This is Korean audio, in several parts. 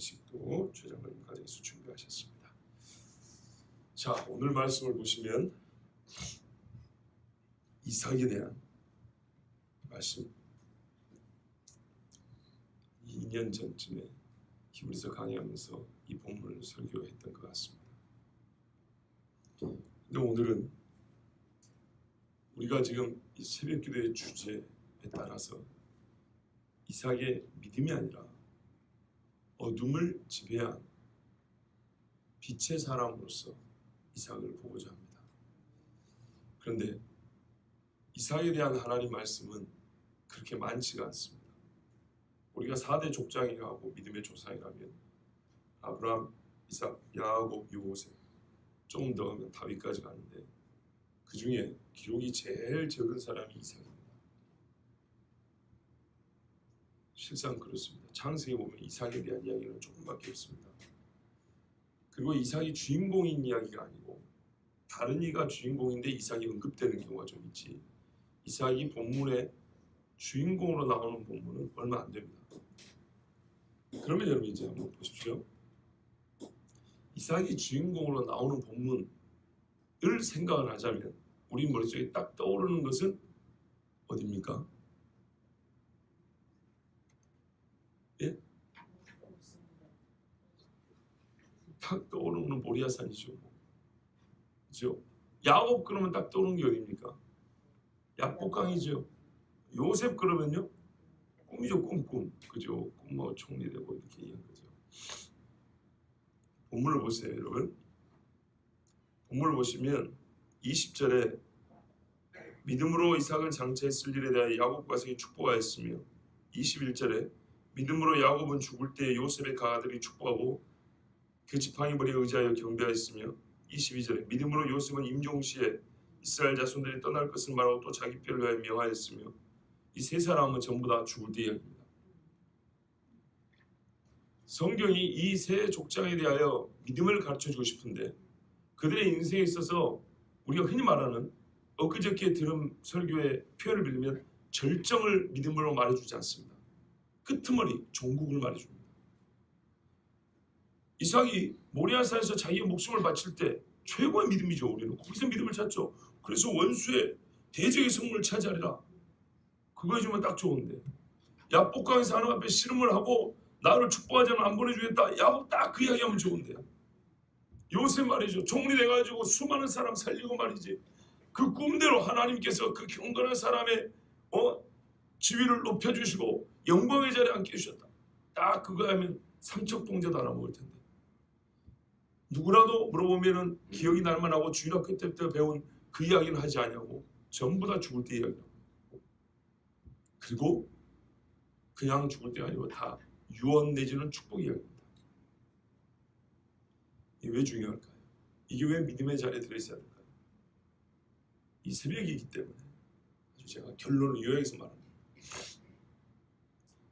하나씩도 최장로님 가정에서 준비하셨습니다. 자, 오늘 말씀을 보시면 이삭에 대한 말씀 2년 전쯤에 히브리서 강의하면서 이 본문을 설교했던 것 같습니다. 근데 오늘은 우리가 지금 이 새벽기도의 주제에 따라서 이삭의 믿음이 아니라 어둠을 지배한 빛의 사람으로서 이삭을 보고자 합니다. 그런데 이삭에 대한 하나님 말씀은 그렇게 많지가 않습니다. 우리가 4대 족장이라고 믿음의 조상이라면 아브라함, 이삭, 야곱, 요셉, 조금 더 하면 다윗까지 가는데 그 중에 기록이 제일 적은 사람이 이삭입니다. 실상 그렇습니다. 창세기에 보면 이삭에 대한 이야기는 조금밖에 없습니다. 그리고 이삭이 주인공인 이야기가 아니고 다른 이가 주인공인데 이삭이 언급되는 경우가 좀 있지, 이삭이 본문에 주인공으로 나오는 본문은 얼마 안 됩니다. 그러면 여러분 이제 한번 보십시오. 이삭이 주인공으로 나오는 본문을 생각을 하자면 우리 머릿속에 딱 떠오르는 것은 어디입니까? 예? 딱 떠오르는 건 모리아산이죠. 그죠? 야곱 그러면 딱 떠오르는 게 어디입니까? 약복강이죠. 요셉 그러면요? 꿈이죠, 꿈. 그죠? 꿈뭐 총리되고 이렇게 얘기한 거죠. 본문을 보세요, 여러분. 본문을 보시면 20절에 믿음으로 이삭을 장차했을 일에 대하여 야곱과 성이 축복하였으며, 21절에 믿음으로 야곱은 죽을 때 요셉의 가들이 축복하고 그 지팡이머리에 의지하여 경배하였으며, 22절에 믿음으로 요셉은 임종시에 이스라엘 자손들이 떠날 것을 말하고 또 자기 뼈를 위하여 명하였으며, 이 세 사람은 전부 다 죽을 때 이야기입니다. 성경이 이 세 족장에 대하여 믿음을 가르쳐주고 싶은데 그들의 인생에 있어서 우리가 흔히 말하는 엊그저께 들은 설교의 표현을 빌리면 절정을 믿음으로 말해주지 않습니다. 끄트머리 종국을 말해줍니다. 이삭이 모리아산에서 자기의 목숨을 바칠 때 최고의 믿음이죠. 우리는 거기서 믿음을 찾죠. 그래서 원수의 대적의 성문을 차지하리라, 그거 해주면 딱 좋은데, 야복강에서 하나님 앞에 씨름을 하고 나를 축복하지 않으면 안 보내주겠다, 야곱 딱 그 이야기하면 좋은데, 요셉 말이죠. 총리 돼가지고 수많은 사람 살리고 말이지, 그 꿈대로 하나님께서 그 경건한 사람의 지위를 높여주시고 영광의 자리에 앉게 해주셨다. 딱 그거 하면 삼척동자도 알아먹을 텐데, 누구라도 물어보면은 기억이 날 만하고 주일학교 때부터 배운 그 이야기는 하지 않냐고, 전부 다 죽을 때 이야기라고. 그리고 그냥 죽을 때가 아니고 다 유언 내지는 축복 이야기입니다. 이게 왜 중요할까요? 이게 왜 믿음의 자리에 들어있어야 할까요? 이 새벽이기 때문에 아주 제가 결론을 요약해서 말합니다.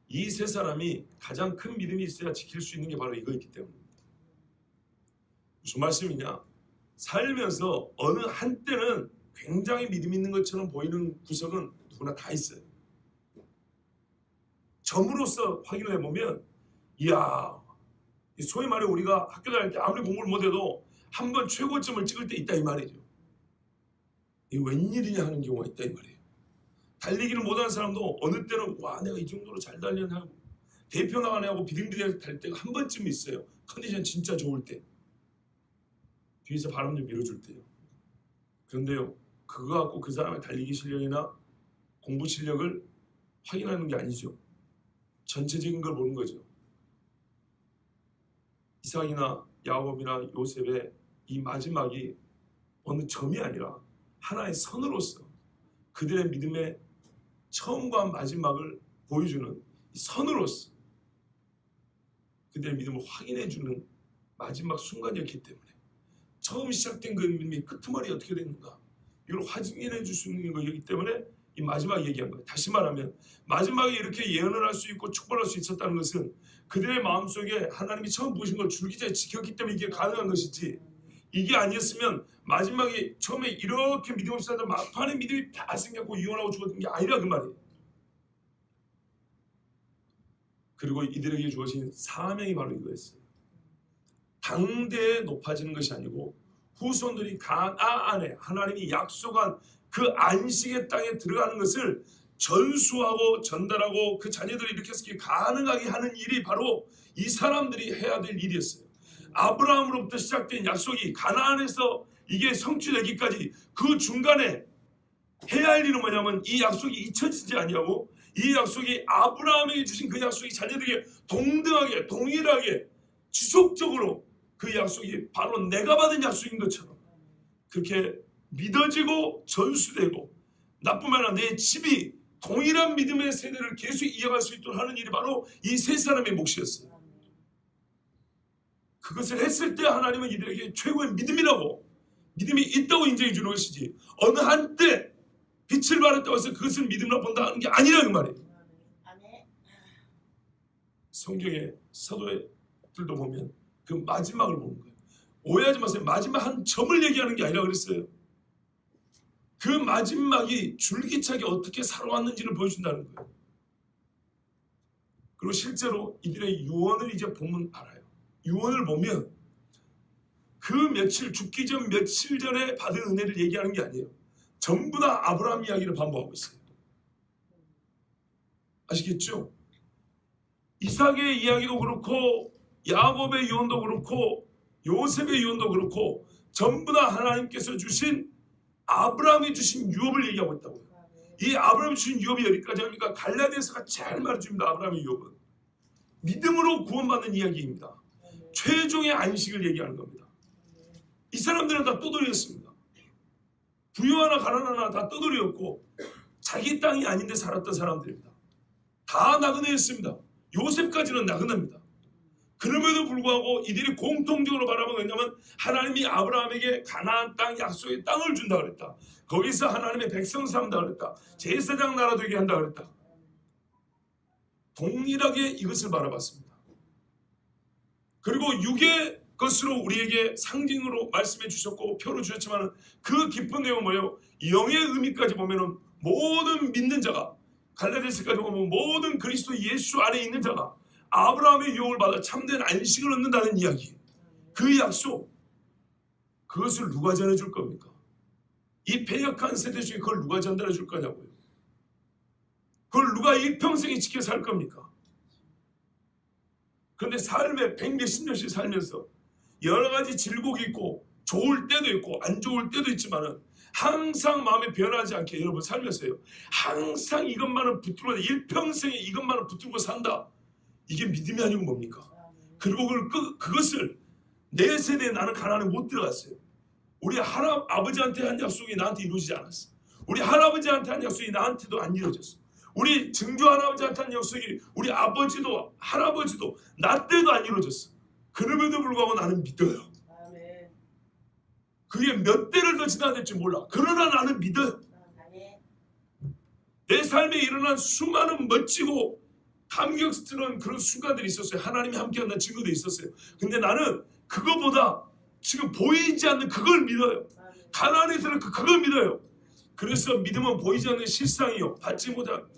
이 세 사람이 가장 큰 믿음이 있어야 지킬 수 있는 게 바로 이거였기 때문입니다. 무슨 말씀이냐? 살면서 어느 한때는 굉장히 믿음 있는 것처럼 보이는 구석은 누구나 다 있어요. 점으로서 확인을 해보면, 이야, 소위 말해 우리가 학교 다닐 때 아무리 공부를 못해도 한번 최고점을 찍을 때 있다 이 말이죠. 이게 웬일이냐 하는 경우가 있다 이 말이에요. 달리기를 못하는 사람도 어느 때는 와, 내가 이 정도로 잘 달리나 하고 대표 나가네 하고 비등비등하게 달 때가 한 번쯤 있어요. 컨디션 진짜 좋을 때, 뒤에서 바람 좀 밀어줄 때요. 그런데요, 그거 갖고 그 사람의 달리기 실력이나 공부 실력을 확인하는 게 아니죠. 전체적인 걸 보는 거죠. 이삭이나 야곱이나 요셉의 이 마지막이 어느 점이 아니라 하나의 선으로서 그들의 믿음의 처음과 마지막을 보여주는 이 선으로서 그들의 믿음을 확인해주는 마지막 순간이었기 때문에, 처음 시작된 그 믿음이 끄트머리 어떻게 됐는가 이걸 확인해 줄 수 있는 거기 때문에 이 마지막 얘기한 거예요. 다시 말하면 마지막에 이렇게 예언을 할 수 있고 축복할 수 있었다는 것은 그들의 마음속에 하나님이 처음 부으신 걸 줄기차게 지켰기 때문에 이게 가능한 것이지, 이게 아니었으면 마지막에 처음에 이렇게 믿음 없이 살다 막판에 믿음이 다 생겼고 이혼하고 죽었던 게 아니라 그 말이에요. 그리고 이들에게 주어진 사명이 바로 이거였어요. 당대에 높아지는 것이 아니고 후손들이 가나안에 하나님이 약속한 그 안식의 땅에 들어가는 것을 전수하고 전달하고 그 자녀들이 이렇게 해서 가능하게 하는 일이 바로 이 사람들이 해야 될 일이었어요. 아브라함으로부터 시작된 약속이 가나안에서 이게 성취되기까지 그 중간에 해야 할 일은 뭐냐면 이 약속이 잊혀지지 아니하고 이 약속이 아브라함에게 주신 그 약속이 자녀들에게 동등하게 동일하게 지속적으로 그 약속이 바로 내가 받은 약속인 것처럼 그렇게 믿어지고 전수되고 나뿐만 아니라 내 집이 동일한 믿음의 세대를 계속 이어갈 수 있도록 하는 일이 바로 이 세 사람의 몫이었어요. 그것을 했을 때 하나님은 이들에게 최고의 믿음이라고 믿음이 있다고 인정해 주는 것이지 어느 한때 빛을 발했다고 해서 그것을 믿음으로 본다 하는 게 아니라는 말이에요. 성경의 사도들도 보면 그 마지막을 보는 거예요. 오해하지 마세요. 마지막 한 점을 얘기하는 게 아니라 그랬어요. 그 마지막이 줄기차게 어떻게 살아왔는지를 보여준다는 거예요. 그리고 실제로 이들의 유언을 이제 보면 알아요. 유언을 보면 그 며칠 죽기 전 며칠 전에 받은 은혜를 얘기하는 게 아니에요. 전부 다 아브라함 이야기를 반복하고 있어요. 아시겠죠? 이삭의 이야기도 그렇고 야곱의 유언도 그렇고 요셉의 유언도 그렇고 전부 다 하나님께서 주신 아브라함이 주신 유업을 얘기하고 있다고요. 이 아브라함이 주신 유업이 어디까지 합니까? 갈라디아서가 잘 말해줍니다. 아브라함의 유업은 믿음으로 구원받는 이야기입니다. 최종의 안식을 얘기하는 겁니다. 이 사람들은 다 떠돌이였습니다. 부유하나 가난하나 다 떠돌이였고 자기 땅이 아닌데 살았던 사람들입니다. 다 나그네였습니다. 요셉까지는 나그네입니다. 그럼에도 불구하고 이들이 공통적으로 바라본 건 뭐냐면 하나님이 아브라함에게 가나안 땅 약속의 땅을 준다 그랬다. 거기서 하나님의 백성 삼다 그랬다. 제사장 나라 되게 한다 그랬다. 동일하게 이것을 바라봤습니다. 그리고 육의 것으로 우리에게 상징으로 말씀해 주셨고 표로 주셨지만 그 깊은 내용은 뭐예요? 영의 의미까지 보면은 모든 믿는 자가 갈라디아서까지 보면 모든 그리스도 예수 안에 있는 자가 아브라함의 유혹을 받아 참된 안식을 얻는다는 이야기. 그 약속 그것을 누가 전해줄 겁니까? 이 패역한 세대 중에 그걸 누가 전달해 줄 거냐고요. 그걸 누가 일평생에 지켜 살 겁니까? 그런데 삶에 100몇십 년씩 살면서 여러 가지 질곡이 있고 좋을 때도 있고 안 좋을 때도 있지만은 항상 마음에 변하지 않게 여러분 살면서요. 항상 이것만은 붙들고 일평생에 이것만은 붙들고 산다. 이게 믿음이 아니고 뭡니까? 그리고 그것을 내 세대에 나는 가난에 못 들어갔어요. 우리 아버지한테 한 약속이 나한테 이루어지지 않았어. 우리 할아버지한테 한 약속이 나한테도 안 이루어졌어. 우리 증조 할아버지한테 한 약속이 우리 아버지도 할아버지도 나 때도 안 이루어졌어. 그럼에도 불구하고 나는 믿어요. 그게 몇 대를 더 지나야 될지 몰라. 그러나 나는 믿어요. 내 삶에 일어난 수많은 멋지고 감격스러운 그런 순간들이 있었어요. 하나님이 함께한다는 증거도 있었어요. 근데 나는 그거보다 지금 보이지 않는 그걸 믿어요. 가나안에서는 그걸 믿어요. 그래서 믿음은 보이지 않는 실상이요.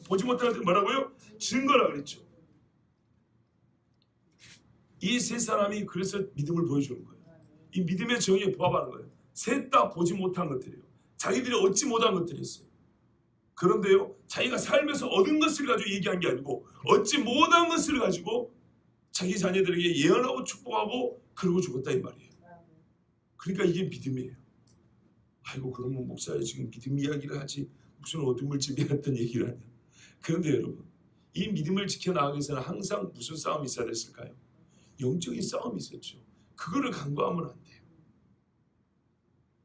보지 못할 때 뭐라고요? 증거라 그랬죠. 이 세 사람이 그래서 믿음을 보여주는 거예요. 이 믿음의 정의에 부합하는 거예요. 셋 다 보지 못한 것들이에요. 자기들이 얻지 못한 것들이었어요. 그런데요, 자기가 살면서 얻은 것을 가지고 얘기한 게 아니고 얻지 못한 것을 가지고 자기 자녀들에게 예언하고 축복하고 그러고 죽었다 이 말이에요. 그러니까 이게 믿음이에요. 아이고 그러면 목사야 지금 믿음 이야기를 하지 무슨 어둠을 지배했던 얘기를 하냐. 그런데 여러분 이 믿음을 지켜나가기 위해서는 항상 무슨 싸움이 있어야 됐을까요? 영적인 싸움이 있었죠. 그거를 간과하면 안 돼요.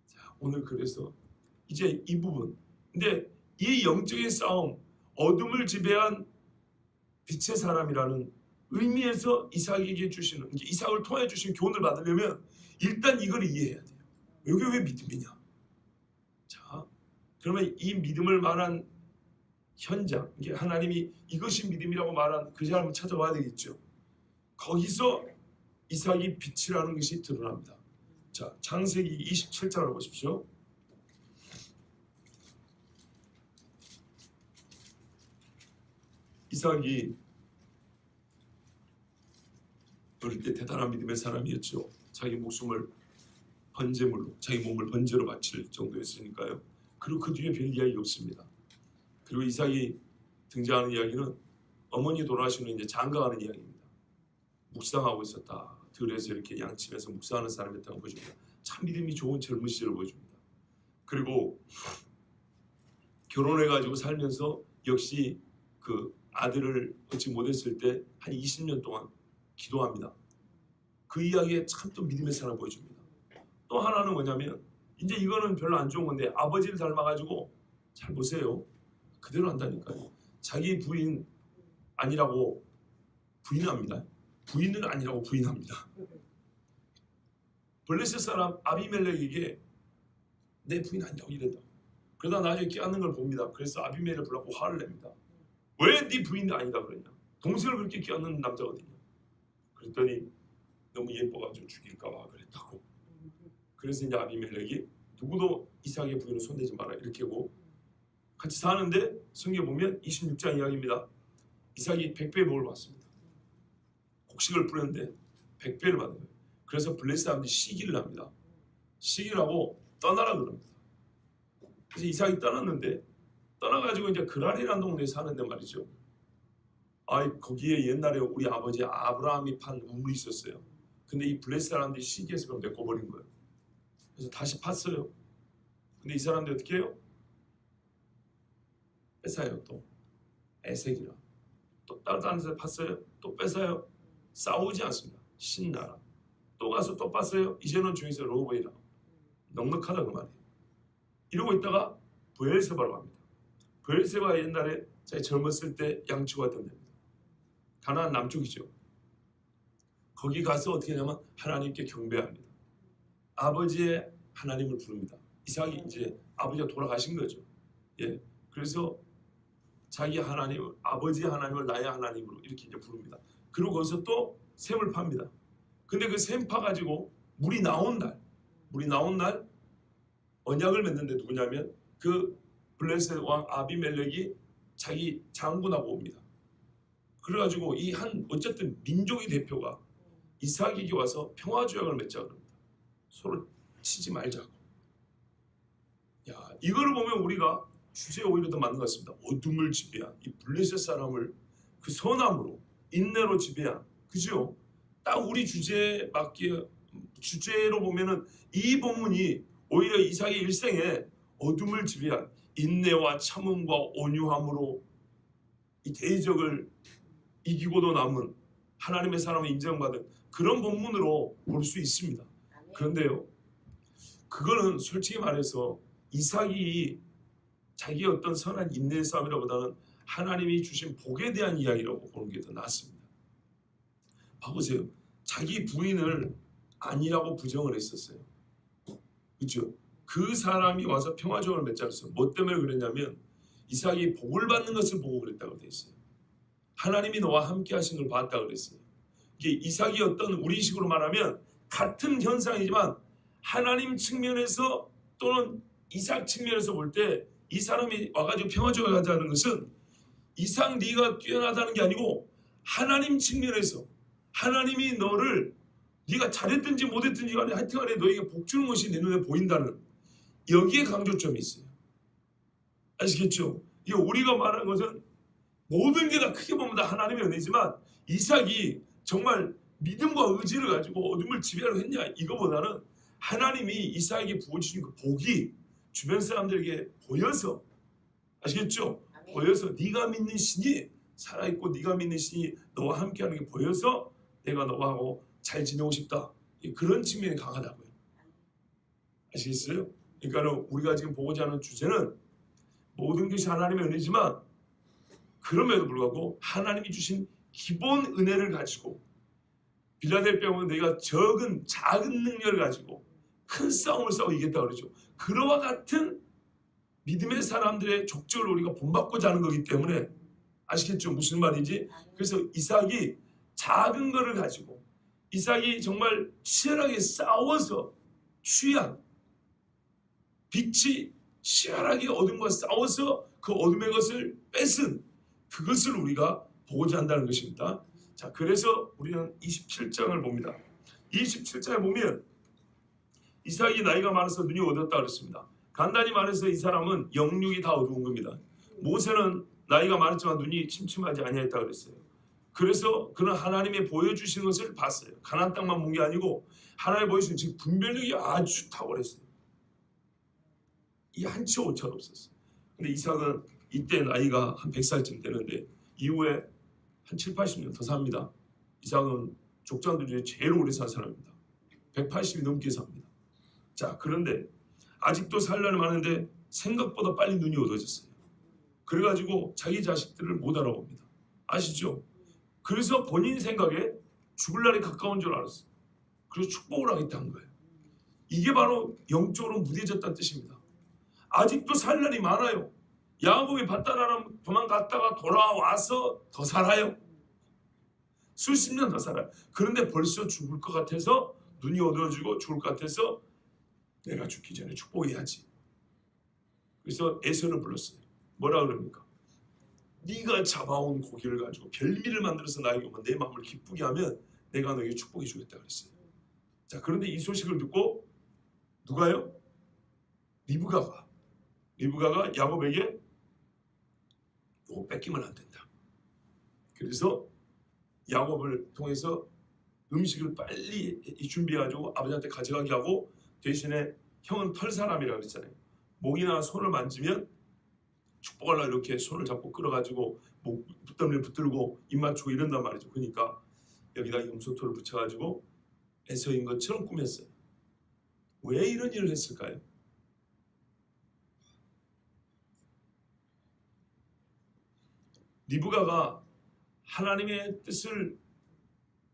자, 오늘 그래서 이제 이 부분 근데 이 영적인 싸움, 어둠을 지배한 빛의 사람이라는 의미에서 이삭에게 주시는 이삭을 통해 주신 교훈을 받으려면 일단 이걸 이해해야 돼요. 이게 왜 믿음이냐? 자, 그러면 이 믿음을 말한 현장, 이게 하나님이 이것이 믿음이라고 말한 그 사람을 찾아와야 되겠죠. 거기서 이삭이 빛이라는 것이 드러납니다. 자, 창세기 27장을 보십시오. 이삭이 어릴 때 대단한 믿음의 사람이었죠. 자기 목숨을 번제물로, 자기 몸을 번제로 바칠 정도였으니까요. 그리고 그 뒤에 별 이야기가 없습니다. 그리고 이삭이 등장하는 이야기는 어머니 돌아가시는 이제 장가가는 이야기입니다. 묵상하고 있었다. 들에서 이렇게 양치면서 묵상하는 사람이었다고 보여줍니다. 참 믿음이 좋은 젊은 시절을 보여줍니다. 그리고 결혼해가지고 살면서 역시 그 아들을 얻지 못했을 때 한 20년 동안 기도합니다. 그 이야기에 참 또 믿음의 사람 보여줍니다. 또 하나는 뭐냐면 이제 이거는 별로 안 좋은 건데 아버지를 닮아가지고 잘 보세요. 그대로 한다니까요. 자기 부인 아니라고 부인합니다. 부인은 아니라고 부인합니다. 블레셋 사람 아비멜렉에게 내 부인 아니라고 이랬다. 그러다 나중에 깨닫는 걸 봅니다. 그래서 아비멜렉을 불렀고 화를 냅니다. 왜 네 부인이 아니다 그러냐. 동생을 그렇게 깨닫는 남자거든요. 그랬더니 너무 예뻐가지고 죽일까봐 그랬다고. 그래서 이제 아비멜렉이 누구도 이삭의 부인을 손대지 마라 이렇게 하고 같이 사는데 성경 보면 26장 이야기입니다. 이삭이 100배의 복을 받습니다. 곡식을 뿌렸는데 100배를 받은 거예요. 그래서 블레셋 사람들이 시기를 합니다. 시기를 하고 떠나라 그럽니다. 그래서 이삭이 떠났는데 떠나가지고 이제 그랄이라는 동네에 사는데 말이죠. 거기에 옛날에 우리 아버지 아브라함이 판 우물이 있었어요. 근데 이 블레셋 사람들이 시기해서 그걸 메꿔버린 거예요. 그래서 다시 팠어요. 근데 이 사람들이 어떻게 해요? 뺏어요. 또 에색이라 또 다른 데서 팠어요. 또 뺏어요. 싸우지 않습니다. 신나라. 또 가서 또 팠어요. 이제는 중에서 로보이라 넉넉하다 그 말이에요. 이러고 있다가 브엘세바로 갑니다. 브엘세바가 옛날에 자기 젊었을 때 양치고 왔던 데입니다. 가나안 남쪽이죠. 거기 가서 어떻게 하냐면 하나님께 경배합니다. 아버지의 하나님을 부릅니다. 이삭이 이제 아버지가 돌아가신 거죠. 예, 그래서 자기 하나님, 아버지의 하나님을 나의 하나님으로 이렇게 이제 부릅니다. 그리고 거기서 또 샘을 팝니다. 근데 그 샘 파가지고 물이 나온 날 언약을 맺는데 누구냐면 그 블레셋 왕 아비멜렉이 자기 장군하고 옵니다. 그래가지고 이 한 어쨌든 민족의 대표가 이삭에게 와서 평화조약을 맺자 그럽니다. 서로 치지 말자고. 야, 이거를 보면 우리가 주제에 오히려 더 맞는 것 같습니다. 어둠을 지배한 이 블레셋 사람을 그 선함으로 인내로 지배한, 그죠? 딱 우리 주제에 맞게 주제로 보면은 이 본문이 오히려 이삭의 일생에 어둠을 지배한 인내와 참음과 온유함으로 이 대적을 이기고도 남은 하나님의 사람을 인정받은 그런 본문으로 볼 수 있습니다. 그런데요, 그거는 솔직히 말해서 이삭이 자기의 어떤 선한 인내의 싸움이라보다는 하나님이 주신 복에 대한 이야기라고 보는 게 더 낫습니다. 봐보세요. 자기 부인을 아니라고 부정을 했었어요. 그렇죠? 그 사람이 와서 평화조약을 맺자 그랬어요. 뭐 때문에 그랬냐면 이삭이 복을 받는 것을 보고 그랬다고 돼 있어요. 하나님이 너와 함께 하신 걸 봤다고 그랬어요. 이게 이삭이 어떤 우리식으로 말하면 같은 현상이지만 하나님 측면에서 또는 이삭 측면에서 볼 때 이 사람이 와가지고 평화조약을 하자는 것은 이삭 네가 뛰어나다는 게 아니고 하나님 측면에서 하나님이 너를 네가 잘했든지 못했든지 간에 하여튼간에 너에게 복 주는 것이 내 눈에 보인다는 여기에 강조점이 있어요. 아시겠죠? 이게 우리가 말하는 것은 모든 게 다 크게 보면 다 하나님의 은혜지만 이삭이 정말 믿음과 의지를 가지고 어둠을 지배하려고 했냐, 이거보다는 하나님이 이삭에게 부어주신 그 복이 주변 사람들에게 보여서, 아시겠죠? 보여서 네가 믿는 신이 살아있고 네가 믿는 신이 너와 함께하는 게 보여서 내가 너하고 잘 지내고 싶다, 그런 측면이 강하다고요. 아시겠어요? 그러니까 우리가 지금 보고자 하는 주제는 모든 것이 하나님의 은혜지만 그럼에도 불구하고 하나님이 주신 기본 은혜를 가지고 빌라델비아는 내가 작은 능력을 가지고 큰 싸움을 싸워 이겼다 그러죠. 그와 같은 믿음의 사람들의 족적을 우리가 본받고자 하는 거기 때문에, 아시겠죠? 무슨 말인지. 그래서 이삭이 작은 거를 가지고 이삭이 정말 치열하게 싸워서 취한 빛이 치열하게 어둠과 싸워서 그 어둠의 것을 뺏은 그것을 우리가 보고자 한다는 것입니다. 자, 그래서 우리는 27장을 봅니다. 27장에 보면 이삭이 나이가 많아서 눈이 어두웠다 그랬습니다. 간단히 말해서 이 사람은 영육이 다 어두운 겁니다. 모세는 나이가 많았지만 눈이 침침하지 아니했다 그랬어요. 그래서 그는 하나님의 보여주신 것을 봤어요. 가나안 땅만 본 게 아니고 하나님 보여주신 즉 분별력이 아주 탁월했어요. 이 한치 오차가 없었어요. 근데 이삭은 이때 나이가 한 100살쯤 되는데 이후에 한 7, 80년 더 삽니다. 이삭은 족장들 중에 제일 오래 산 사람입니다. 180이 넘게 삽니다. 자, 그런데 아직도 살 날이 많은데 생각보다 빨리 눈이 어두워졌어요. 그래가지고 자기 자식들을 못 알아봅니다. 아시죠? 그래서 본인 생각에 죽을 날이 가까운 줄 알았어요. 그래서 축복을 하겠다는 거예요. 이게 바로 영적으로 무뎌졌다는 뜻입니다. 아직도 살 날이 많아요. 야곱이 밧다라람 도망갔다가 돌아와서 더 살아요. 수십 년 더 살아요. 그런데 벌써 죽을 것 같아서 눈이 어두워지고 죽을 것 같아서 내가 죽기 전에 축복해야지. 그래서 에서를 불렀어요. 뭐라 그럽니까? 네가 잡아온 고기를 가지고 별미를 만들어서 나에게 오면 내 마음을 기쁘게 하면 내가 너에게 축복해 주겠다 그랬어요. 자, 그런데 이 소식을 듣고 누가요? 리브가가 야곱에게 이거 뺏기면 안 된다. 그래서 야곱을 통해서 음식을 빨리 준비해가지고 아버지한테 가져가게 하고 대신에 형은 털 사람이라고 그랬잖아요. 목이나 손을 만지면 축복하려고 이렇게 손을 잡고 끌어가지고 목 붙들면 붙들고 입 맞추고 이런단 말이죠. 그러니까 여기다 염소토를 붙여가지고 에서인 것처럼 꾸몄어요. 왜 이런 일을 했을까요? 리브가가 하나님의 뜻을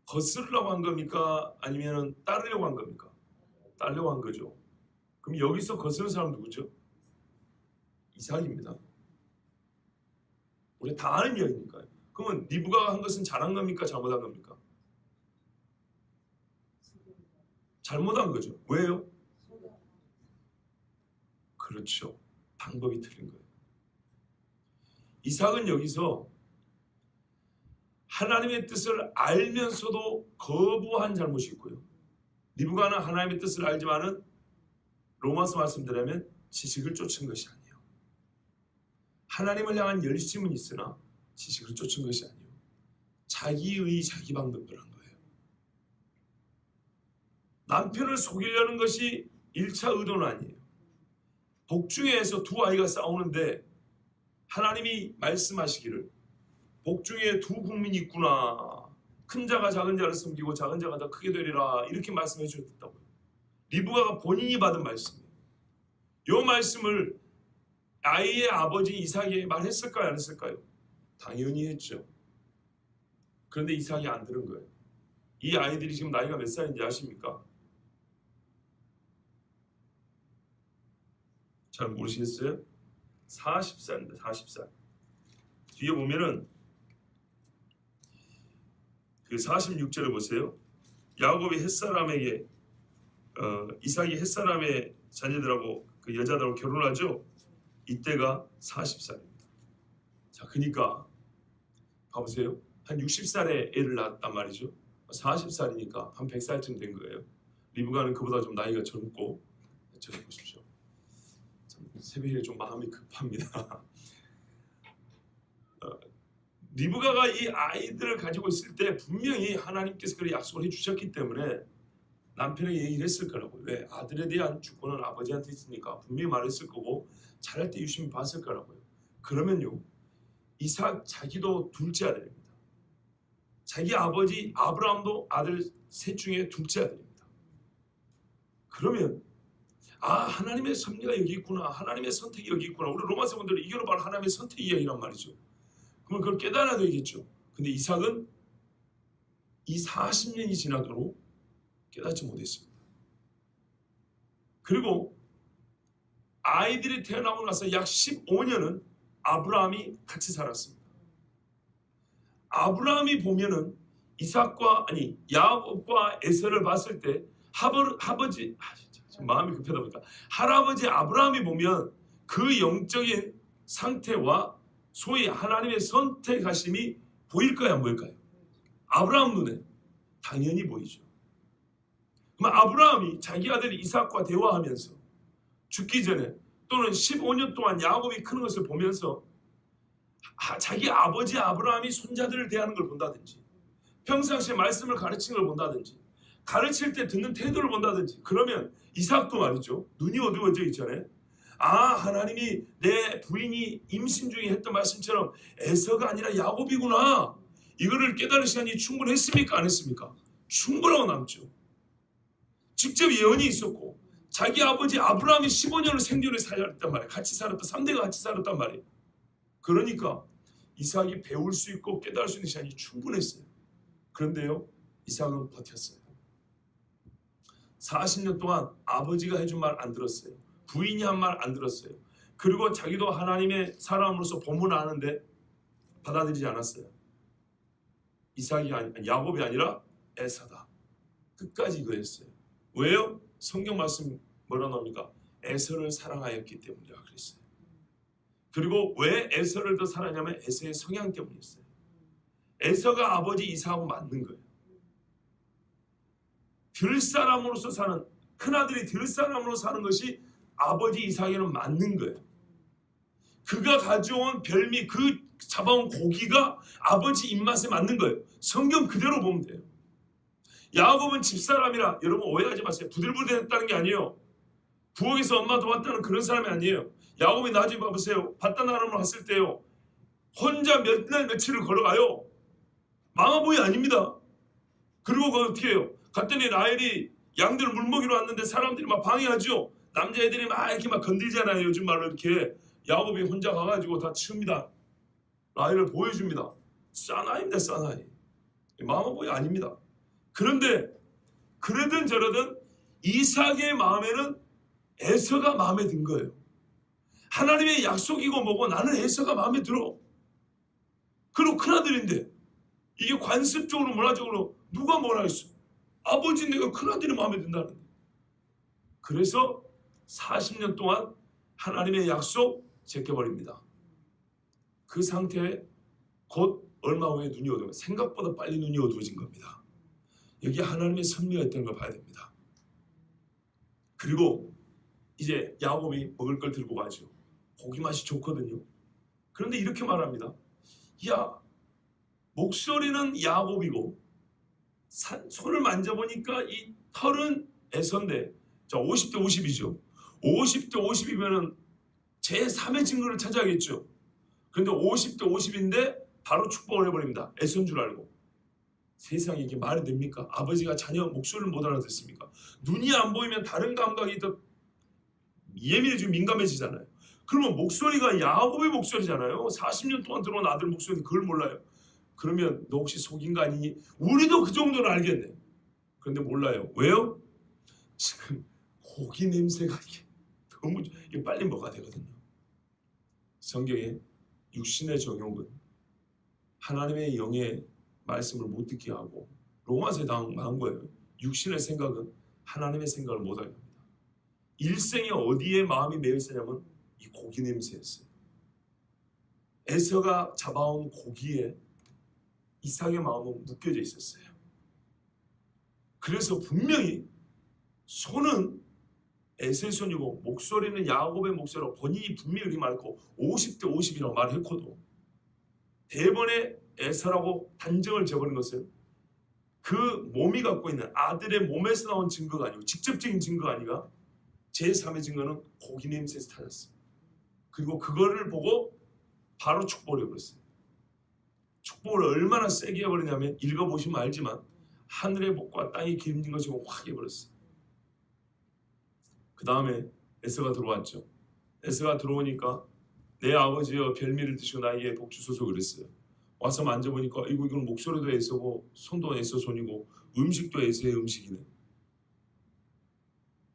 거스르려고 한 겁니까? 아니면 따르려고 한 겁니까? 따르려고 한 거죠. 그럼 여기서 거스르는 사람 누구죠? 이삭입니다. 우리 다 아는 이야기니까요. 그러면 리브가가 한 것은 잘한 겁니까? 잘못한 겁니까? 잘못한 거죠. 왜요? 그렇죠. 방법이 틀린 거예요. 이삭은 여기서 하나님의 뜻을 알면서도 거부한 잘못이 있고요. 리브가는 하나님의 뜻을 알지만은 로마서 말씀드리면 지식을 쫓은 것이 아니에요. 하나님을 향한 열심은 있으나 지식을 쫓은 것이 아니에요. 자기의 자기 방법을 한 거예요. 남편을 속이려는 것이 1차 의도는 아니에요. 복중에서 두 아이가 싸우는데 하나님이 말씀하시기를 복중에 두 국민이 있구나. 큰 자가 작은 자를 섬기고 작은 자가 더 크게 되리라. 이렇게 말씀해 주셨다고요. 리브가가 본인이 받은 말씀이에요. 이 말씀을 아이의 아버지 이삭에게 말했을까요? 안 했을까요? 당연히 했죠. 그런데 이삭이 안 들은 거예요. 이 아이들이 지금 나이가 몇 살인지 아십니까? 잘 모르시겠어요? 40살입니다. 40살. 뒤에 보면은 그 46절을 보세요. 야곱이 햇사람에게 이삭이 햇사람의 자녀들하고 그 여자들하고 결혼하죠. 이때가 40살입니다. 자, 그러니까 봐보세요. 한 60살에 애를 낳았단 말이죠. 40살이니까 한 100살쯤 된 거예요. 리브가는 그보다 좀 나이가 젊고. 저기 보십시오. 새벽에 좀 마음이 급합니다. 리브가가 이 아이들을 가지고 있을 때 분명히 하나님께서 그런 약속을 해주셨기 때문에 남편에게 얘기를 했을 거라고요. 왜? 아들에 대한 주권은 아버지한테 있으니까 분명히 말했을 거고 자랄 때 유심히 봤을 거라고요. 그러면요, 이삭 자기도 둘째 아들입니다. 자기 아버지 아브라함도 아들 셋 중에 둘째 아들입니다. 그러면 하나님의 섭리가 여기 있구나. 하나님의 선택이 여기 있구나. 우리 로마서 분들은 이게 바로 하나님의 선택 이야기란 말이죠. 그러면 그걸 깨달아야 되겠죠. 근데 이삭은 이 40년이 지나도록 깨닫지 못했습니다. 그리고 아이들이 태어나고 나서 약 15년은 아브라함이 같이 살았습니다. 아브라함이 보면은 야곱과 에서를 봤을 때 아버지 지금 마음이 급하다 보니까 할아버지 아브라함이 보면 그 영적인 상태와 소위 하나님의 선택하심이 보일까요? 안 보일까요? 아브라함 눈에 당연히 보이죠. 그럼 아브라함이 자기 아들 이삭과 대화하면서 죽기 전에 또는 15년 동안 야곱이 크는 것을 보면서 자기 아버지 아브라함이 손자들을 대하는 걸 본다든지 평상시에 말씀을 가르치는 걸 본다든지 가르칠 때 듣는 태도를 본다든지 그러면 이삭도 말이죠. 눈이 어두워져 있잖아요. 하나님이 내 부인이 임신 중에 했던 말씀처럼 에서가 아니라 야곱이구나. 이거를 깨달을 시간이 충분했습니까? 안 했습니까? 충분하고 남죠. 직접 예언이 있었고 자기 아버지 아브라함이 15년을 생존에 살았단 말이에요. 같이 살았다. 3대가 같이 살았단 말이에요. 그러니까 이삭이 배울 수 있고 깨달을 수 있는 시간이 충분했어요. 그런데요, 이삭은 버텼어요. 40년 동안 아버지가 해준 말 안 들었어요. 부인이 한 말 안 들었어요. 그리고 자기도 하나님의 사람으로서 본문을 아는데 받아들이지 않았어요. 야곱이 아니라 에서다. 끝까지 그랬어요. 왜요? 성경 말씀 뭐라 나옵니까? 에서를 사랑하였기 때문이라 그랬어요. 그리고 왜 에서를 더 사랑하냐면 에서의 성향 때문이었어요. 에서가 아버지 이삭하고 맞는 거예요. 들사람으로서 사는 큰아들이 들사람으로 사는 것이 아버지 이삭에는 맞는 거예요. 그가 가져온 별미 그 잡아온 고기가 아버지 입맛에 맞는 거예요. 성경 그대로 보면 돼요. 야곱은 집사람이라 여러분 오해하지 마세요. 부들부들했다는 게 아니에요. 부엌에서 엄마 도왔다는 그런 사람이 아니에요. 야곱이 나중에 봐보세요. 바다나람으로 갔을 때요. 혼자 몇 날 며칠을 걸어가요. 마마보이 아닙니다. 그리고 그거 어떻게 해요? 갔더니 라헬이 양들을 물먹이러 왔는데 사람들이 막 방해하죠. 남자애들이 막 이렇게 막 건들잖아요. 요즘 말로 이렇게. 야곱이 혼자 가가지고 다 치웁니다. 라헬을 보여줍니다. 사나이입니다. 사나이. 마마보이 아닙니다. 그런데 그러든 저러든 이삭의 마음에는 에서가 마음에 든 거예요. 하나님의 약속이고 뭐고 나는 에서가 마음에 들어. 그리고 큰아들인데 이게 관습적으로 문화적으로 누가 뭐라 했어. 아버지 내가 큰아들이 마음에 든다는데. 그래서 40년 동안 하나님의 약속 제껴버립니다. 그 상태에 곧 얼마 후에 눈이 어두워 생각보다 빨리 눈이 어두워진 겁니다. 여기 하나님의 섭리가 있다는 걸 봐야 됩니다. 그리고 이제 야곱이 먹을 걸 들고 가죠. 고기 맛이 좋거든요. 그런데 이렇게 말합니다. 야, 목소리는 야곱이고 손을 만져보니까 이 털은 에서인데 자 50대 50이죠. 50대 50이면은 제3의 증거를 찾아야겠죠. 그런데 50대 50인데 바로 축복을 해버립니다. 에서인 줄 알고. 세상에 이게 말이 됩니까? 아버지가 자녀 목소리를 못 알아듣습니까? 눈이 안 보이면 다른 감각이 더 예민해지고 민감해지잖아요. 그러면 목소리가 야곱의 목소리잖아요. 40년 동안 들어온 아들 목소리인데 그걸 몰라요. 그러면 너 혹시 속인 거 아니니? 우리도 그 정도는 알겠네. 그런데 몰라요. 왜요? 지금 고기 냄새가 너무 이게 빨리 먹어야 되거든요. 성경에 육신의 정욕은 하나님의 영의 말씀을 못 듣게 하고 로마서에 당한 거예요. 육신의 생각은 하나님의 생각을 못하게 합니다. 일생에 어디에 마음이 매여 있었냐면 이 고기 냄새였어요. 에서가 잡아온 고기에 이삭의 마음은 묶여져 있었어요. 그래서 분명히 손은 에서의 손이고 목소리는 야곱의 목소리로 본인이 분명히 말했고 50대 50이라고 말했거든. 대번에 에서라고 단정을 지어버린 것은 그 몸이 갖고 있는 아들의 몸에서 나온 증거가 아니고 직접적인 증거가 아니라 제3의 증거는 고기 냄새에서 찾았어요. 그리고 그거를 보고 바로 축복을 해버렸어요. 축복을 얼마나 세게 해버리냐면 읽어보시면 알지만 하늘의 복과 땅의 기름진 것이 확 해버렸어요. 그 다음에 에서가 들어왔죠. 에서가 들어오니까 내 아버지여 별미를 드시고 나에게 복 주소서 그랬어요. 와서 만져보니까 이건 목소리도 에서고 손도 에서 손이고 음식도 에서의 음식이네.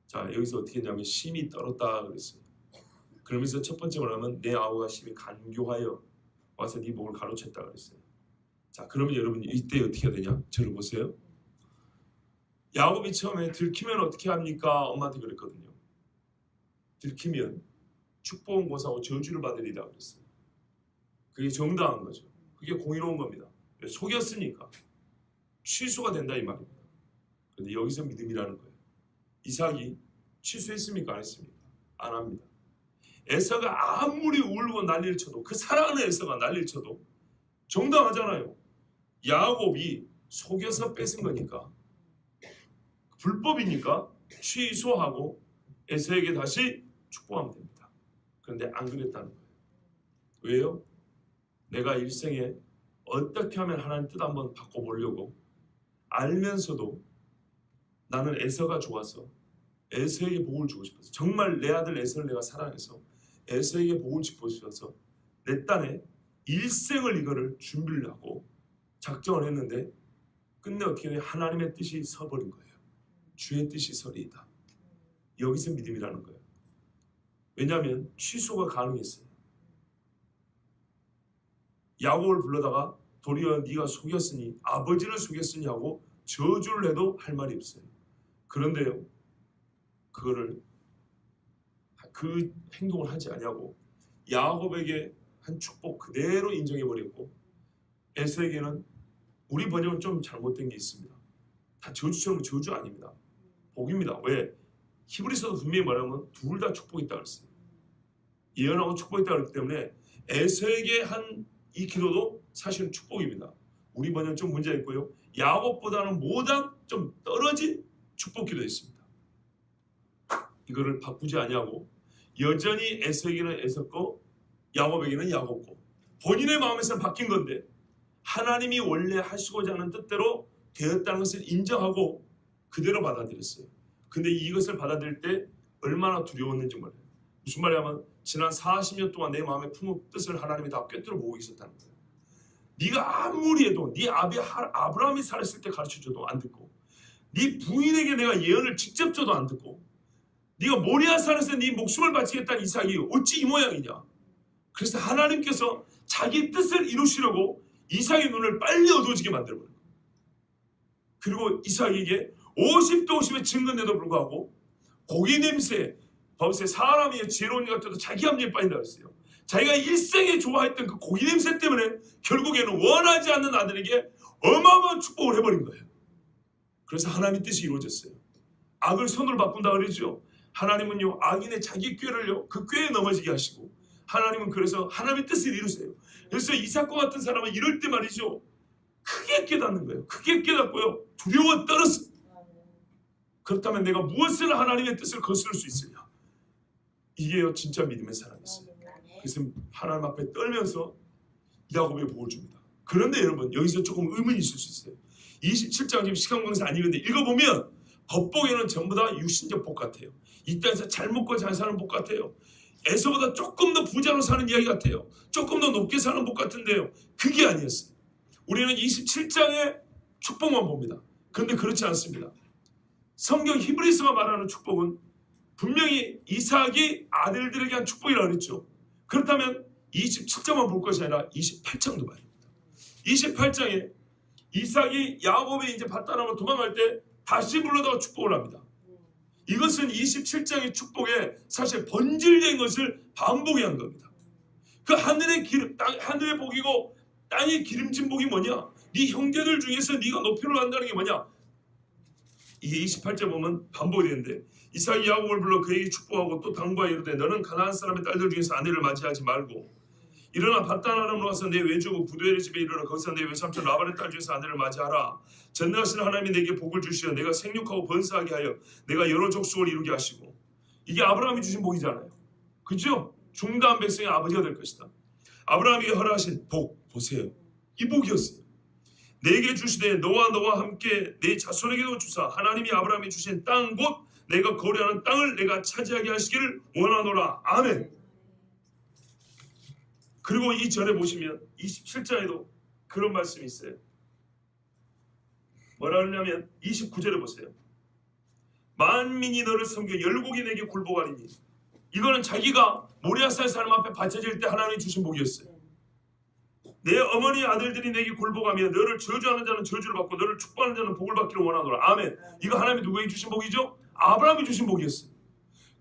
자 여기서 어떻게 했냐면 심히 떨었다 그랬어요. 그러면서 첫 번째 말하면 내 아우가 심히 간교하여 와서 네 목을 가로챘다 그랬어요. 자 그러면 여러분 이때 어떻게 해야 되냐? 저를 보세요. 야곱이 처음에 들키면 어떻게 합니까? 엄마한테 그랬거든요. 들키면 축복은 고사하고 저주를 받으리라 그랬어요. 그게 정당한 거죠. 그게 공의로운 겁니다. 속였으니까. 취소가 된다 이 말입니다. 그런데 여기서 믿음이라는 거예요. 이삭이 취소했습니까? 안 했습니까? 안 합니다. 에서가 아무리 울고 난리를 쳐도, 그 사랑하는 에서가 난리를 쳐도 정당하잖아요. 야곱이 속여서 뺏은 거니까, 불법이니까 취소하고 에서에게 다시 축복하면 됩니다. 그런데 안 그랬다는 거예요. 왜요? 내가 일생에 어떻게 하면 하나님 뜻 한번 바꿔보려고 알면서도 나는 에서가 좋아서 에서에게 복을 주고 싶어서, 정말 내 아들 에서를 내가 사랑해서 에서에게 복을 주고 싶어서 내 딴에 일생을 이거를 준비를 하고 작정을 했는데 끝내 어떻게 돼? 하나님의 뜻이 서버린 거예요. 주의 뜻이 서리이다. 여기서 믿음이라는 거예요. 왜냐하면 취소가 가능했어요. 야곱을 불러다가 도리어 네가 속였으니, 아버지를 속였으니 하고 저주를 해도 할 말이 없어요. 그런데요, 그 행동을 하지 않냐고 야곱에게 한 축복 그대로 인정해버렸고, 에서에게는, 우리 번역은 좀 잘못된 게 있습니다. 다 저주처럼, 저주 아닙니다. 복입니다. 왜? 히브리서도 분명히 말하면 둘 다 축복이 있다고 그랬어요. 예언하고 축복이 있다고 그랬기 때문에 에서에게 한 이 기도도 사실은 축복입니다. 우리 번역은 좀 문제가 있고요. 야곱보다는 모단 좀 떨어진 축복 기도였습니다. 이거를 바꾸지 않냐고 여전히 에서에게는 에서 거, 야곱에게는 야곱 거. 본인의 마음에서는 바뀐 건데 하나님이 원래 하시고자 하는 뜻대로 되었다는 것을 인정하고 그대로 받아들였어요. 근데 이것을 받아들일 때 얼마나 두려웠는지 몰라요. 무슨 말이냐면 지난 40년 동안 내 마음의 품은 뜻을 하나님이 다 꿰뚫어 보고 계셨다는 거예요. 네가 아무리 해도 네 아비 아브라함이 살았을 때 가르쳐줘도 안 듣고, 네 부인에게 내가 예언을 직접 줘도 안 듣고, 네가 모리아 산에서 네 목숨을 바치겠다는 이삭이 어찌 이 모양이냐. 그래서 하나님께서 자기 뜻을 이루시려고 이삭의 눈을 빨리 어두워지게 만들어버린 거예요. 그리고 이삭에게 50도 50의 증거인데도 불구하고 고기 냄새, 법세 사람이 지혜로운 것 같아도 자기 합리에 빠진다고 했어요. 자기가 일생에 좋아했던 그 고기 냄새 때문에 결국에는 원하지 않는 아들에게 어마어마한 축복을 해버린 거예요. 그래서 하나님의 뜻이 이루어졌어요. 악을 선으로 바꾼다 그러죠. 하나님은요, 악인의 자기 꾀를요, 그 꾀에 넘어지게 하시고, 하나님은 그래서 하나님의 뜻을 이루세요. 그래서 이삭과 같은 사람은 이럴 때 말이죠, 크게 깨닫는 거예요. 크게 깨닫고요, 두려워 떨었어요. 그렇다면 내가 무엇을 하나님의 뜻을 거스를 수 있으냐. 이게요 진짜 믿음의 사람이었어요. 그래서 하나님 앞에 떨면서 야곱에게 복을 줍니다. 그런데 여러분 여기서 조금 의문이 있을 수 있어요. 27장 지금 시간 강사 아니는데 읽어보면 겉보기에는 전부 다 육신적 복 같아요. 이 땅에서 잘 먹고 잘 사는 복 같아요. 에서보다 조금 더 부자로 사는 이야기 같아요. 조금 더 높게 사는 복 같은데요, 그게 아니었어요. 우리는 27장의 축복만 봅니다. 그런데 그렇지 않습니다. 성경 히브리서가 말하는 축복은 분명히 이삭이 아들들에게 한 축복이라고 그랬죠. 그렇다면 27장만 볼 것이 아니라 28장도 봐야 됩니다. 28장에 이삭이 야곱이 이제 밧단함으로 도망갈 때 다시 불러다가 축복을 합니다. 이것은 27장의 축복에 사실 본질적인 것을 반복해 한 겁니다. 그 하늘의 기름, 하늘의 복이고 땅의 기름진 복이 뭐냐? 네 형제들 중에서 네가 높이를 한다는 게 뭐냐? 이게 28절 보면 반복이 되는데, 이삭이 야곱을 불러 그에게 축복하고 또 당부하여 이르되 너는 가나안 사람의 딸들 중에서 아내를 맞이하지 말고 일어나 밧단 아람으로 가서 내 외조부 부두엘의 집에 이르러 거기서 내 외삼촌 라반의 딸 중에서 아내를 맞이하라. 전능하신 하나님이 내게 복을 주시어 내가 생육하고 번성하게 하여 내가 여러 족속을 이루게 하시고, 이게 아브라함이 주신 복이잖아요. 그죠? 중다한 백성의 아버지가 될 것이다. 아브라함에게 허락하신 복 보세요. 이 복이었어요. 내게 주시되 너와 함께 내 자손에게도 주사 하나님이 아브라함이 주신 땅 곧 내가 거래하는 땅을 내가 차지하게 하시기를 원하노라. 아멘. 그리고 이 절에 보시면 27장에도 그런 말씀이 있어요. 뭐라 그러냐면 29절에 보세요. 만민이 너를 섬겨 열국이 내게 굴복하리니. 이거는 자기가 모리아산의 사람 앞에 바쳐질 때 하나님이 주신 복이었어요. 내 어머니 아들들이 내게 굴복하며 너를 저주하는 자는 저주를 받고 너를 축복하는 자는 복을 받기를 원하노라. 아멘. 이거 하나님이 누구에게 주신 복이죠? 아브라함이 주신 복이었어요.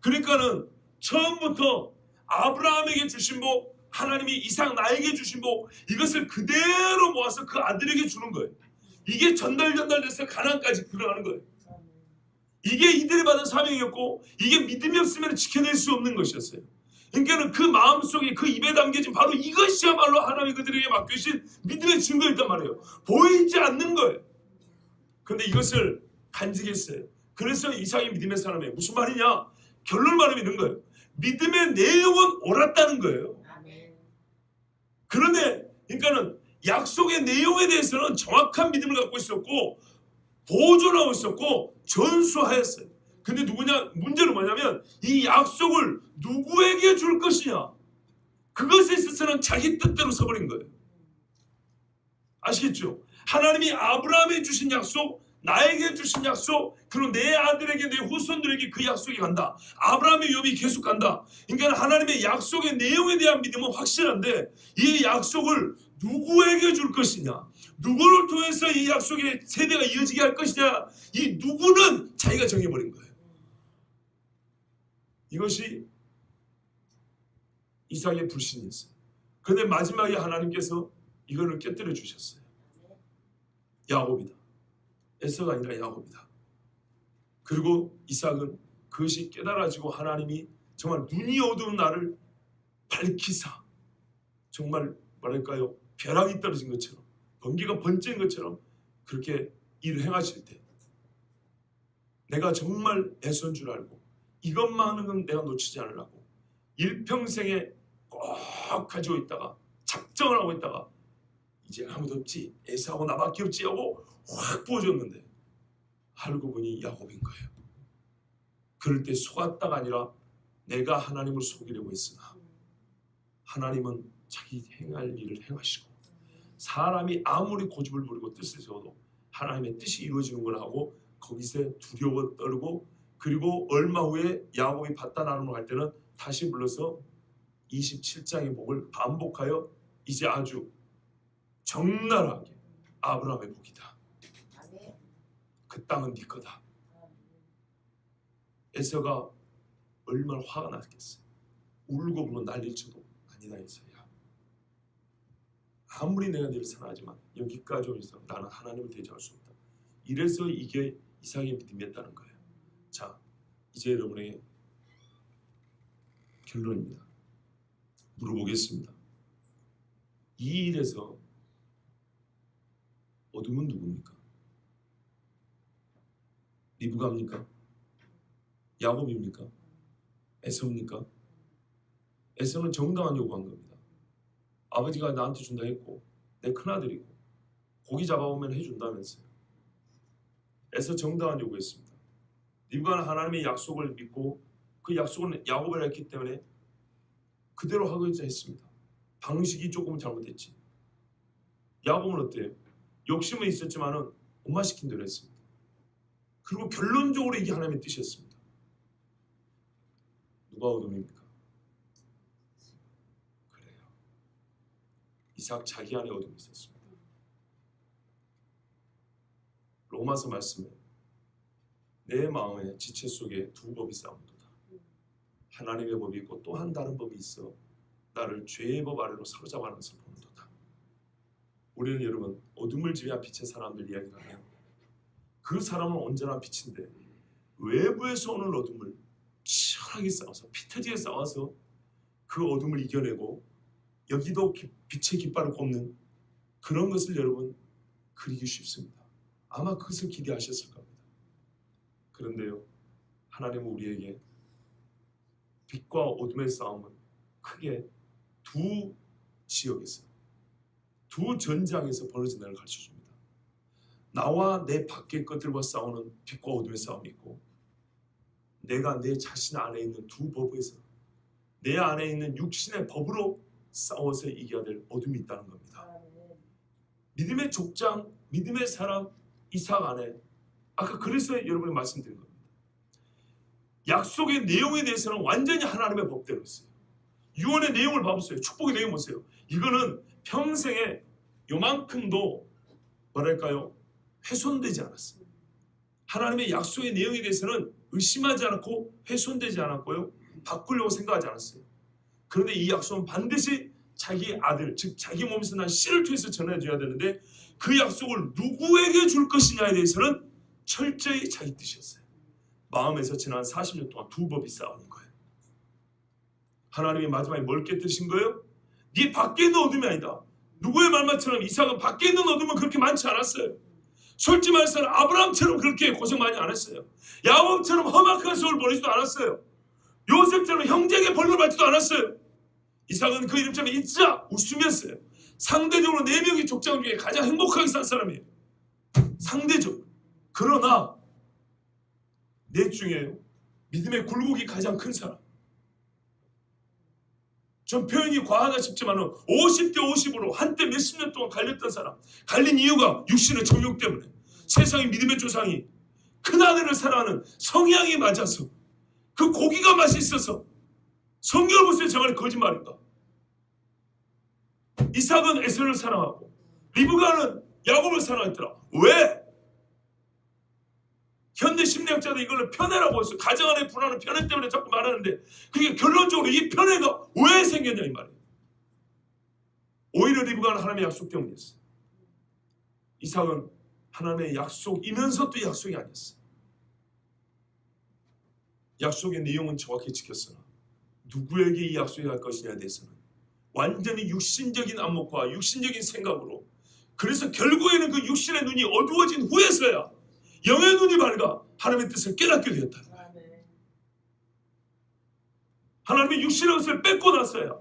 그러니까는 처음부터 아브라함에게 주신 복, 하나님이 이삭 나에게 주신 복, 이것을 그대로 모아서 그 아들에게 주는 거예요. 이게 전달돼서 가나안까지 들어가는 거예요. 이게 이들이 받은 사명이었고 이게 믿음이 없으면 지켜낼 수 없는 것이었어요. 그러니까 그 마음속에 그 입에 담겨진 바로 이것이야말로 하나님이 그들에게 맡기신 믿음의 증거였단 말이에요. 보이지 않는 거예요. 그런데 이것을 간직했어요. 그래서 이삭이 믿음의 사람이에요. 무슨 말이냐? 결론을 말하면 이런 거예요. 믿음의 내용은 옳았다는 거예요. 그런데 그러니까는 약속의 내용에 대해서는 정확한 믿음을 갖고 있었고 보존하고 있었고 전수하였어요. 근데 누구냐? 문제는 뭐냐면 이 약속을 누구에게 줄 것이냐? 그것에 있어서는 자기 뜻대로 서버린 거예요. 아시겠죠? 하나님이 아브라함에 주신 약속, 나에게 주신 약속, 그리고 내 아들에게, 내 후손들에게 그 약속이 간다. 아브라함의 위험이 계속 간다. 그러니까 하나님의 약속의 내용에 대한 믿음은 확실한데 이 약속을 누구에게 줄 것이냐, 누구를 통해서 이 약속의 세대가 이어지게 할 것이냐, 이 누구는 자기가 정해버린 거예요. 이것이 이삭의 불신이었어요. 그런데 마지막에 하나님께서 이거를 깨뜨려 주셨어요. 야곱이다. 에서가 아니라 야곱이다. 그리고 이삭은 그것이 깨달아지고 하나님이 정말 눈이 어두운 나를 밝히사, 정말 뭐랄까요, 벼락이 떨어진 것처럼, 번개가 번쩍인 것처럼 그렇게 일을 행하실 때 내가 정말 애선 줄 알고 이것만은 내가 놓치지 않으려고 일평생에 꼭 가지고 있다가 작정을 하고 있다가 이제 아무도 없지, 에사하고 나밖에 없지 하고 확 부어줬는데 알고 보니 야곱인 거예요. 그럴 때 속았다가 아니라 내가 하나님을 속이려고 했으나 하나님은 자기 행할 일을 행하시고 사람이 아무리 고집을 부리고 뜻을 세워도 하나님의 뜻이 이루어지는 걸 하고 거기서 두려워 떨고, 그리고 얼마 후에 야곱이 밧단아람으로 갈 때는 다시 불러서 27장의 복을 반복하여 이제 아주 적나라하게 아브라함의 복이다. 그 땅은 네 거다. 에서가 얼마나 화가 났겠어요. 울고 불고 난리를 쳐도 아니다 에서야. 아무리 내가 너를 사랑하지만 여기까지 오면서 나는 하나님을 대적할 수 없다. 이래서 이게 이삭의 믿음이었다는 거예요. 자, 이제 여러분에게 결론입니다. 물어보겠습니다. 이 일에서 어둠은 누굽니까? 리브가입니까? 야곱입니까? 에서입니까? 에서는 정당한 요구한 겁니다. 아버지가 나한테 준다 했고 내 큰아들이고 고기 잡아오면 해준다면서요. 에서 정당한 요구했습니다. 리브가는 하나님의 약속을 믿고 그 약속은 야곱을 했기 때문에 그대로 하고자 했습니다. 방식이 조금 잘못했지. 야곱은 어때요? 욕심은 있었지만은 엄마 시킨 대로 했습니다. 그리고 결론적으로 이게 하나님의 뜻이었습니다. 누가 어둠입니까? 그래요. 이삭 자기 안에 어둠이 있었습니다. 로마서 말씀에 내 마음의 지체 속에 두 법이 싸운도다. 하나님의 법이 있고 또 한 다른 법이 있어 나를 죄의 법 아래로 사로잡아는 것을 보는도다. 우리는 여러분 어둠을 지배한 빛의 사람들 이야기하면 그 사람은 언제나 빛인데 외부에서 오는 어둠을 치열하게 싸워서 피 터지게 싸워서 그 어둠을 이겨내고 여기도 빛의 깃발을 꼽는 그런 것을 여러분 그리기 쉽습니다. 아마 그것을 기대하셨을 겁니다. 그런데요, 하나님은 우리에게 빛과 어둠의 싸움은 크게 두 지역에서, 두 전장에서 벌어진다는 걸 가르쳐줍니다. 나와 내 밖의 것들과 싸우는 빛과 어둠의 싸움이 있고, 내가 내 자신 안에 있는 두 법에서 내 안에 있는 육신의 법으로 싸워서 이겨야 될 어둠이 있다는 겁니다. 믿음의 족장, 믿음의 사람 이삭 안에, 아까 그래서 여러분이 말씀드린 겁니다. 약속의 내용에 대해서는 완전히 하나님의 법대로 했어요. 유언의 내용을 봐보세요. 축복의 내용 보세요. 이거는 평생에 요만큼도 뭐랄까요, 훼손되지 않았어요. 하나님의 약속의 내용에 대해서는 의심하지 않았고 훼손되지 않았고요, 바꾸려고 생각하지 않았어요. 그런데 이 약속은 반드시 자기 아들, 즉 자기 몸에서 난 씨를 통해서 전해줘야 되는데 그 약속을 누구에게 줄 것이냐에 대해서는 철저히 자기 뜻이었어요. 마음에서 지난 40년 동안 두 법이 싸우는 거예요. 하나님이 마지막에 뭘 깨뜨리신 거예요? 네 밖에 있는 어둠이 아니다. 누구의 말만처럼 이삭은 밖에 있는 어둠은 그렇게 많지 않았어요. 솔직히 말해서 아브라함처럼 그렇게 고생 많이 안 했어요. 야곱처럼 험악한 세월 보내지도 않았어요. 요셉처럼 형제에게 벌을 받지도 않았어요. 이삭은 그 이름처럼 있자 웃으면서요. 상대적으로 4명의 족장 중에 가장 행복하게 산 사람이에요. 상대적으로. 그러나 넷 중에 믿음의 굴곡이 가장 큰 사람. 전 표현이 과하다 싶지만 50대 50으로 한때 몇십 년 동안 갈렸던 사람. 갈린 이유가 육신의 정욕 때문에. 세상의 믿음의 조상이 큰아들을 사랑하는 성향이 맞아서 그 고기가 맛있어서. 성경을 보세요. 제 말이 거짓말인가? 이삭은 에서를 사랑하고 리브가는 야곱을 사랑했더라. 왜? 현대 심리학자들 이걸 편애라고 했어요. 가정 안에 불안한 편애 때문에 자꾸 말하는데 그게 결론적으로 이 편애가 왜 생겼냐 이 말이에요. 오히려 리브가는 하나님의 약속 때문이었어요. 이삭은 하나님의 약속이면서 또 약속이 아니었어요. 약속의 내용은 정확히 지켰으나 누구에게 이 약속이 갈 것이냐에 대해서는 완전히 육신적인 안목과 육신적인 생각으로, 그래서 결국에는 그 육신의 눈이 어두워진 후에서야 영의 눈이 밝아 하나님의 뜻을 깨닫게 되었다. 하나님의 육신의 것을 뺏고 나서야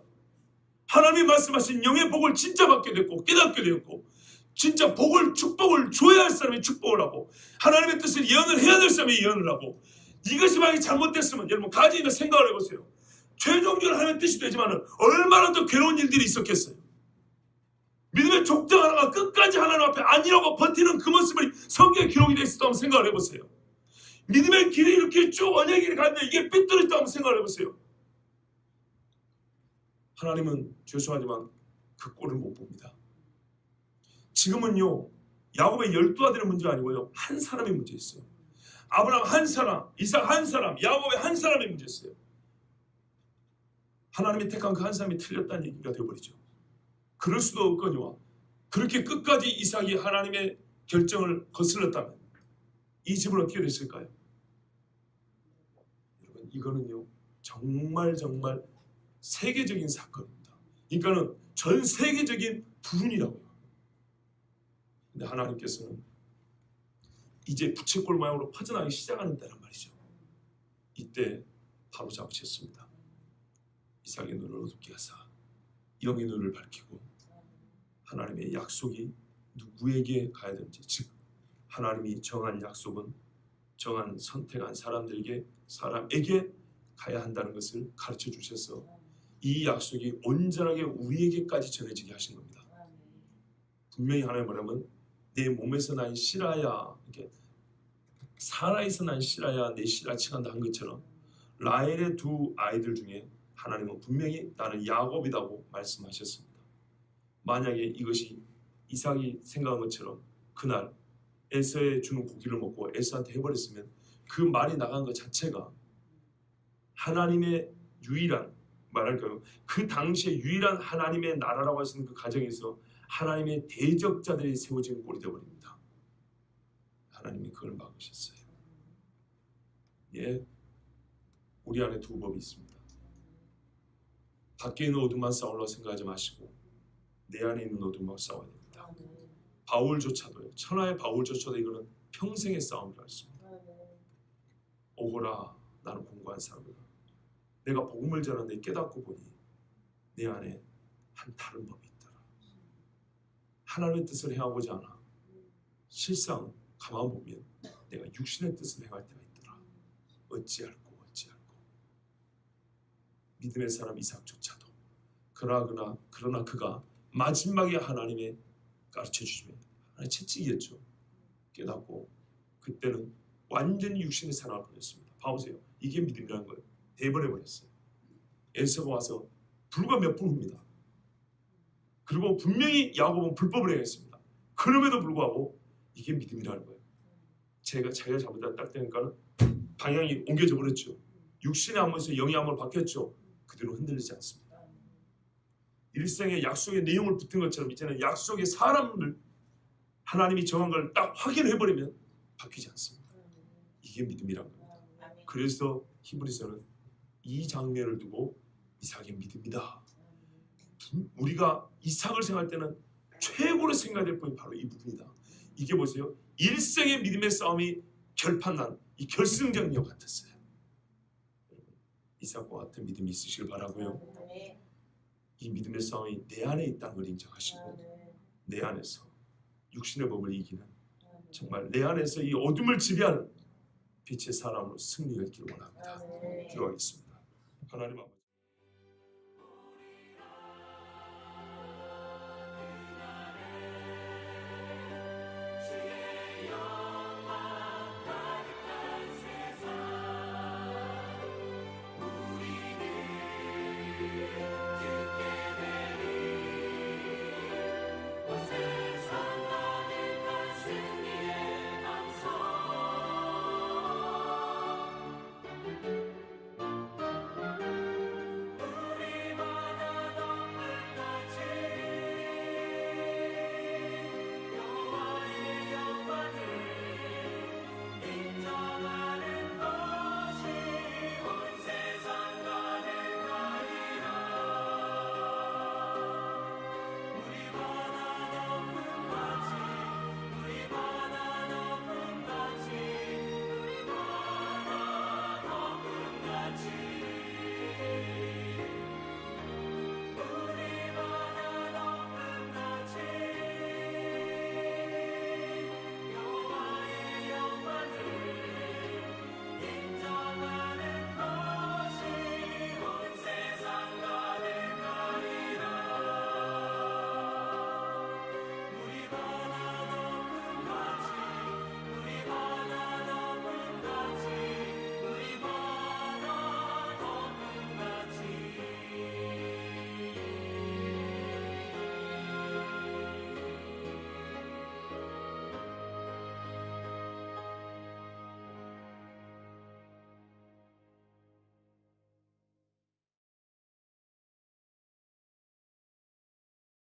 하나님이 말씀하신 영의 복을 진짜 받게 됐고 깨닫게 되었고, 진짜 복을 축복을 줘야 할 사람이 축복을 하고 하나님의 뜻을 예언을 해야 될 사람이 예언을 하고, 이것이 만약에 잘못됐으면 여러분 가지면 생각을 해보세요. 최종적으로 하나님의 뜻이 되지만 얼마나 더 괴로운 일들이 있었겠어요. 믿음의 족장 하나가 끝까지 하나님 앞에 아니라고 버티는 그 모습이 성경에 기록이 되어 있었다고 생각을 해보세요. 믿음의 길이 이렇게 쭉 언약의 길을 가는데 이게 삐뚤어졌다고 생각을 해보세요. 하나님은 죄송하지만 그 꼴을 못 봅니다. 지금은요 야곱의 12아들의 문제가 아니고요 한 사람의 문제였어요. 아브라함 한 사람, 이삭 한 사람, 야곱의 한 사람의 문제였어요. 하나님이 택한 그 한 사람이 틀렸다는 얘기가 되어버리죠. 그럴 수도 없거니와 그렇게 끝까지 이삭이 하나님의 결정을 거슬렀다면 이 집은 어떻게 됐을까요? 여러분 이거는요 정말 세계적인 사건입니다. 그러니까는 전 세계적인 불운이라고요. 근데 하나님께서는 이제 부채꼴 모양으로 퍼져나가기 시작하는다는 말이죠. 이때 바로 잡으셨습니다. 이삭의 눈을 어둡게 하사 영의 눈을 밝히고 하나님의 약속이 누구에게 가야 되는지, 즉 하나님이 정한 약속은 정한 선택한 사람에게 가야 한다는 것을 가르쳐 주셔서 이 약속이 온전하게 우리에게까지 전해지게 하신 겁니다. 분명히 하나님 말하면 내 몸에서 난 실아야, 이렇게 사라에서 난 실아야 내 실아 칭한다 한 것처럼 라헬의 두 아이들 중에 하나님은 분명히 나는 야곱이라고 말씀하셨습니다. 만약에 이것이 이삭이 생각한 것처럼 그날 에서에 주는 고기를 먹고 에서한테 해버렸으면 그 말이 나간 것 자체가 하나님의 유일한, 말할까요? 그 당시에 유일한 하나님의 나라라고 할 수 있는 그 가정에서 하나님의 대적자들이 세워진 꼴이 되어버립니다. 하나님이 그걸 막으셨어요. 예, 우리 안에 두 법이 있습니다. 밖에 있는 어둠만 싸우려고 생각하지 마시고 내 안에 있는 어둠만 싸워야 됩니다. 바울조차도요, 천하의 바울조차도 이거는 평생의 싸움이라 했습니다. 오호라 나는 공고한 사람이다. 내가 복음을 전하는데 깨닫고 보니 내 안에 한 다른 법이 있더라. 하나님의 뜻을 행하고자 하나 실상 가만 보면 내가 육신의 뜻을 행할 때가 있더라. 어찌할꼬 믿음의 사람 이삭조차도 그러나 그가 마지막에 하나님의 가르쳐주시면 하나님 채찍이었죠. 깨닫고 그때는 완전히 육신의 사랑을 보냈습니다. 봐보세요. 이게 믿음이라는 거예요. 대버려버렸어요. 에서가 와서 불과 몇 분 후입니다. 그리고 분명히 야곱은 불법을 행했습니다. 그럼에도 불구하고 이게 믿음이라는 거예요. 자기가 잘못했다 딱 되니까 방향이 옮겨져 버렸죠. 육신의 안목에서 영의 안목으로 바뀌었죠. 그대로 흔들리지 않습니다. 일생의 약속의 내용을 붙은 것처럼 이제는 약속의 사람을 하나님이 정한 걸 딱 확인해버리면 바뀌지 않습니다. 이게 믿음이란 겁니다. 그래서 히브리서는 이 장면을 두고 이삭의 믿음이다. 우리가 이삭을 생각할 때는 최고로 생각해야 될 부분이 바로 이 부분이다. 이게 보세요. 일생의 믿음의 싸움이 결판난 이 결승전이와 같았어요. 이삭과 같은 믿음이 있으시길 바라고요. 이 믿음의 싸움이 내 안에 있다는 걸 인정하시고 내 안에서 육신의 법을 이기는 정말 내 안에서 이 어둠을 지배하는 빛의 사람으로 승리가 있기를 원합니다. 기도하겠습니다. 하나님 아버지.